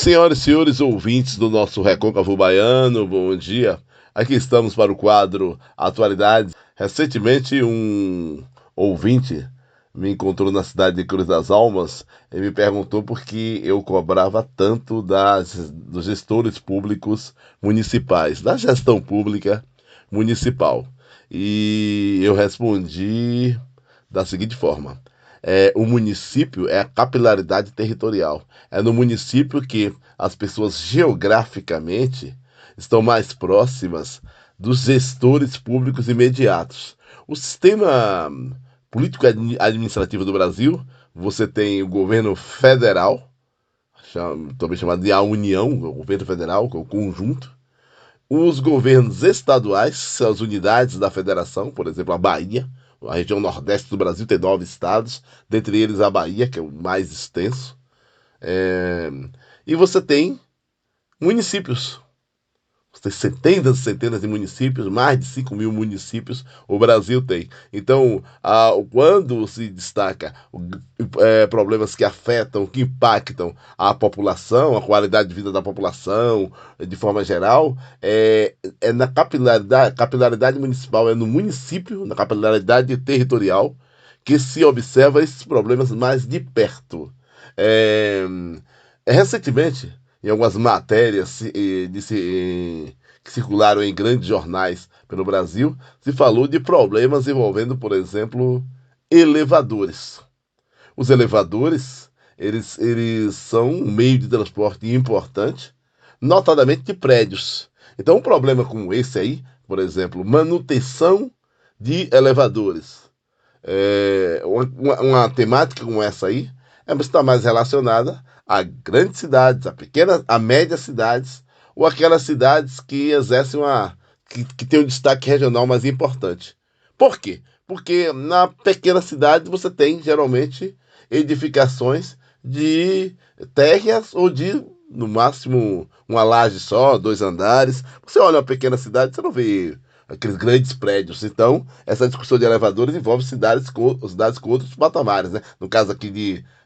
Senhoras e senhores ouvintes do nosso Recôncavo Baiano, bom dia. Aqui estamos para o quadro Atualidades. Recentemente, um ouvinte me encontrou na cidade de Cruz das Almas e me perguntou por que eu cobrava tanto dos gestores públicos municipais, da gestão pública municipal. E eu respondi da seguinte forma: o município é a capilaridade territorial. É no município que as pessoas geograficamente estão mais próximas dos gestores públicos imediatos. O sistema político administrativo do Brasil, você tem o governo federal, também chamado de a União, o governo federal, que é o conjunto. Os governos estaduais, são as unidades da federação, por exemplo, a Bahia, a região nordeste do Brasil tem 9 estados, dentre eles a Bahia, que é o mais extenso. É, E você tem municípios. Você tem centenas e centenas de municípios, mais de 5 mil municípios o Brasil tem. Então, quando se destaca problemas que afetam, que impactam a população, a qualidade de vida da população, de forma geral, é na capilaridade municipal, é no município, na capilaridade territorial, que se observa esses problemas mais de perto. É, Recentemente, em algumas matérias que circularam em grandes jornais pelo Brasil, se falou de problemas envolvendo, por exemplo, elevadores. Os elevadores, eles são um meio de transporte importante, notadamente de prédios. Então, um problema como esse aí, por exemplo, manutenção de elevadores, uma temática como essa aí está mais relacionada a grandes cidades, a pequenas, a médias cidades, ou aquelas cidades que exercem que tem um destaque regional mais importante. Por quê? Porque na pequena cidade você tem geralmente edificações de térreas ou de, no máximo, uma laje só, 2 andares. Você olha uma pequena cidade, você não vê aqueles grandes prédios. Então, essa discussão de elevadores envolve cidades com outros patamares, né? No caso aqui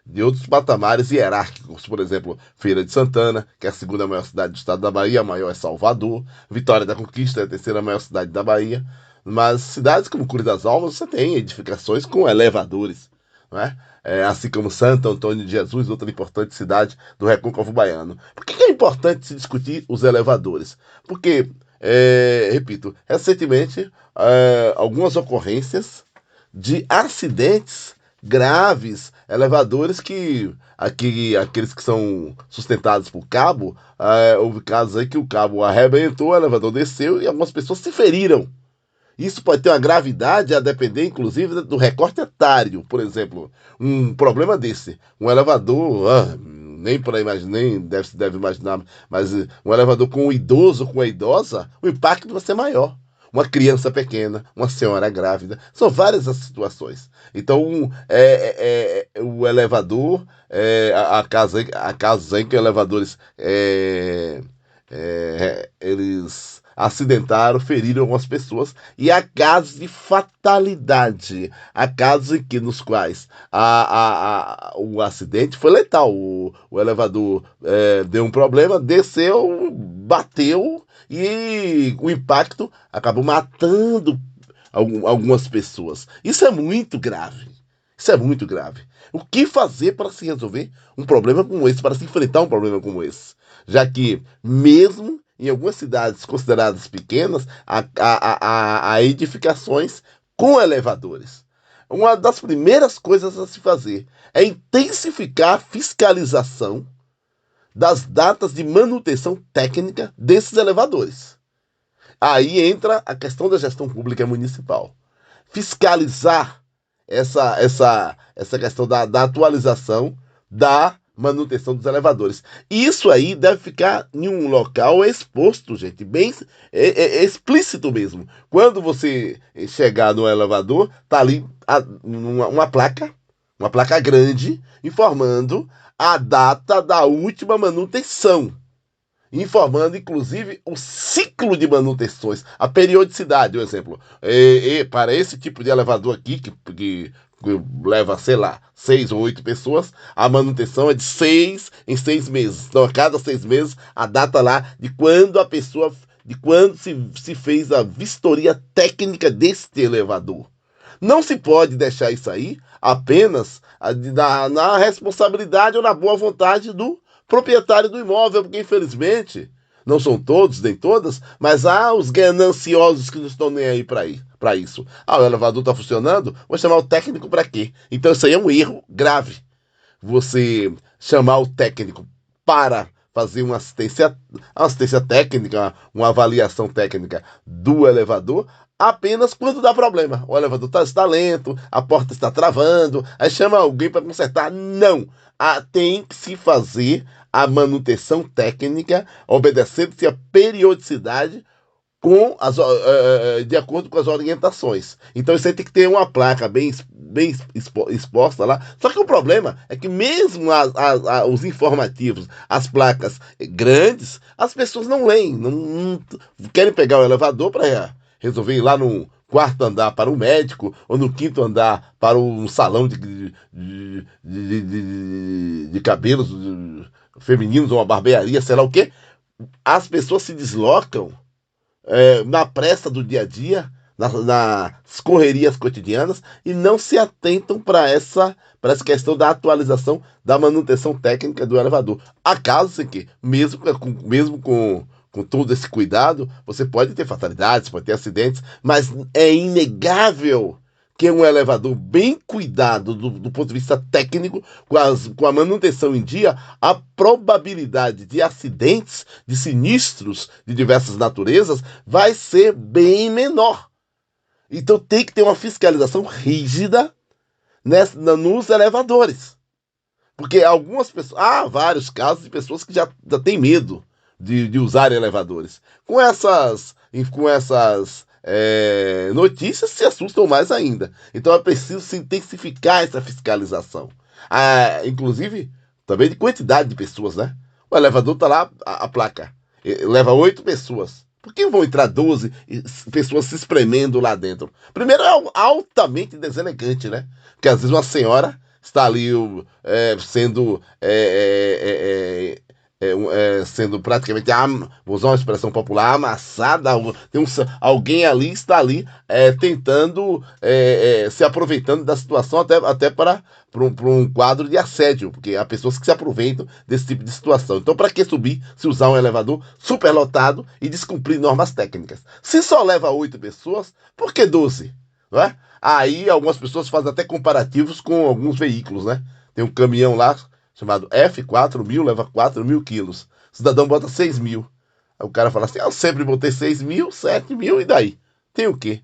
de outros patamares hierárquicos, por exemplo, Feira de Santana, que é a segunda maior cidade do estado da Bahia, a maior é Salvador, Vitória da Conquista é a terceira maior cidade da Bahia, mas cidades como Cruz das Almas você tem edificações com elevadores, não é? Assim como Santo Antônio de Jesus, outra importante cidade do Recôncavo Baiano. Por que é importante se discutir os elevadores? Porque, repito, recentemente, algumas ocorrências de acidentes graves, elevadores aqueles que são sustentados por cabo, houve casos aí que o cabo arrebentou, o elevador desceu e algumas pessoas se feriram. Isso pode ter uma gravidade a depender, inclusive, do recorte etário. Por exemplo, um problema desse, um elevador, nem para imaginar, nem deve imaginar, mas um elevador com um idoso, com uma idosa, o impacto vai ser maior. Uma criança pequena, uma senhora grávida, são várias as situações. Então, o elevador, a casa em que elevadores eles acidentaram, feriram algumas pessoas, e há casos de fatalidade, há casos em que, nos quais o acidente foi letal, o elevador deu um problema, desceu, bateu, e o impacto acabou matando algumas pessoas. Isso é muito grave. Isso é muito grave. O que fazer para se resolver um problema como esse, para se enfrentar um problema como esse? Já que, mesmo em algumas cidades consideradas pequenas, há edificações com elevadores. Uma das primeiras coisas a se fazer é intensificar a fiscalização das datas de manutenção técnica desses elevadores. Aí entra a questão da gestão pública municipal. Fiscalizar essa questão da atualização da manutenção dos elevadores. Isso aí deve ficar em um local exposto, gente, bem explícito mesmo. Quando você chegar no elevador, tá ali uma placa grande, informando a data da última manutenção, informando inclusive o ciclo de manutenções, a periodicidade, por exemplo. Para esse tipo de elevador aqui, que leva, sei lá, 6 ou 8 pessoas, a manutenção é de 6 em 6 meses. Então, a cada 6 meses, a data lá de quando se fez a vistoria técnica deste elevador. Não se pode deixar isso aí apenas na responsabilidade ou na boa vontade do proprietário do imóvel, porque infelizmente, não são todos, nem todas, mas há os gananciosos que não estão nem aí para isso. Ah, o elevador está funcionando? Vou chamar o técnico para quê? Então isso aí é um erro grave. Você chamar o técnico para fazer uma assistência técnica, uma avaliação técnica do elevador, apenas quando dá problema. O elevador está lento, a porta está travando, aí chama alguém para consertar. Não! Tem que se fazer a manutenção técnica, obedecendo-se a periodicidade de acordo com as orientações. Então isso aí tem que ter uma placa bem exposta lá. Só que o problema é que mesmo os informativos, as placas grandes, as pessoas não leem, não querem pegar o elevador para resolver ir lá no quarto andar para o médico ou no quinto andar para um salão de cabelos femininos ou uma barbearia, sei lá o quê. As pessoas se deslocam na pressa do dia a dia, nas correrias cotidianas, e não se atentam para essa questão da atualização da manutenção técnica do elevador. Há casos em que, mesmo com todo esse cuidado, você pode ter fatalidades, pode ter acidentes, mas é inegável que um elevador bem cuidado do ponto de vista técnico, com a manutenção em dia, a probabilidade de acidentes, de sinistros de diversas naturezas, vai ser bem menor. Então tem que ter uma fiscalização rígida nos elevadores. Porque algumas pessoas, há vários casos de pessoas que já têm medo de usar elevadores. Com essas notícias se assustam mais ainda. Então é preciso se intensificar essa fiscalização. Inclusive, também de quantidade de pessoas, né? O elevador está lá, a placa. Leva 8 pessoas. Por que vão entrar 12 pessoas se espremendo lá dentro? Primeiro, é altamente deselegante, né? Porque às vezes uma senhora está ali sendo praticamente, vou usar uma expressão popular, amassada. Alguém ali está ali tentando, se aproveitando da situação até para um quadro de assédio, porque há pessoas que se aproveitam desse tipo de situação. Então, para que subir se usar um elevador superlotado e descumprir normas técnicas? Se só leva 8 pessoas, por que 12? Não é? Aí algumas pessoas fazem até comparativos com alguns veículos, né? Tem um caminhão lá chamado F4000, leva 4.000 quilos. O cidadão bota 6.000. Aí o cara fala assim, eu sempre botei 6.000, 7.000, e daí? Tem o quê?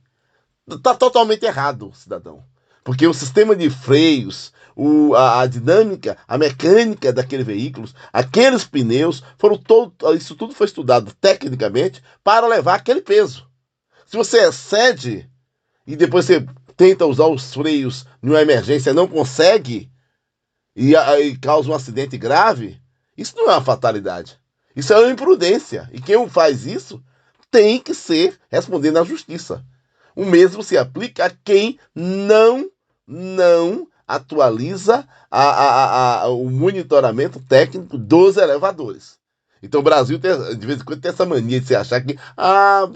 Tá totalmente errado, cidadão. Porque o sistema de freios, a dinâmica, a mecânica daquele veículo, aqueles pneus, isso tudo foi estudado tecnicamente para levar aquele peso. Se você excede e depois você tenta usar os freios numa emergência e não consegue, e causa um acidente grave, isso não é uma fatalidade. Isso é uma imprudência. E quem faz isso tem que ser respondendo à justiça. O mesmo se aplica a quem não atualiza o monitoramento técnico dos elevadores. Então o Brasil de vez em quando tem essa mania de se achar que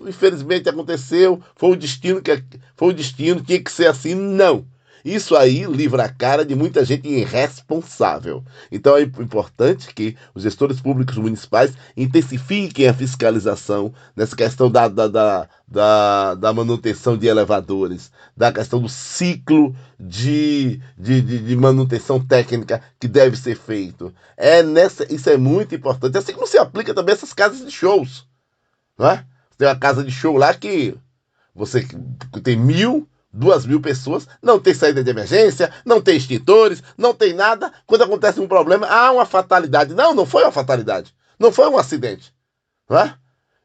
infelizmente aconteceu, foi o destino, tinha que ser assim. Não. Isso aí livra a cara de muita gente irresponsável. Então é importante que os gestores públicos municipais intensifiquem a fiscalização nessa questão da manutenção de elevadores, da questão do ciclo de manutenção técnica que deve ser feito. Isso é muito importante. Assim como se aplica também essas casas de shows. Não é? Tem uma casa de show lá que você tem 2.000 pessoas, não tem saída de emergência, não tem extintores, não tem nada. Quando acontece um problema, há uma fatalidade. Não foi uma fatalidade. Não foi um acidente. Não é?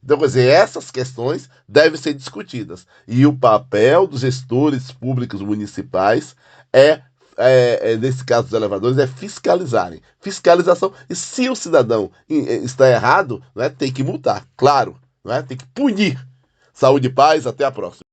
Então, quer dizer, essas questões devem ser discutidas. E o papel dos gestores públicos municipais nesse caso dos elevadores, é fiscalizarem. Fiscalização. E se o cidadão está errado, não é, tem que multar, claro. Não é? Tem que punir. Saúde e paz, até a próxima.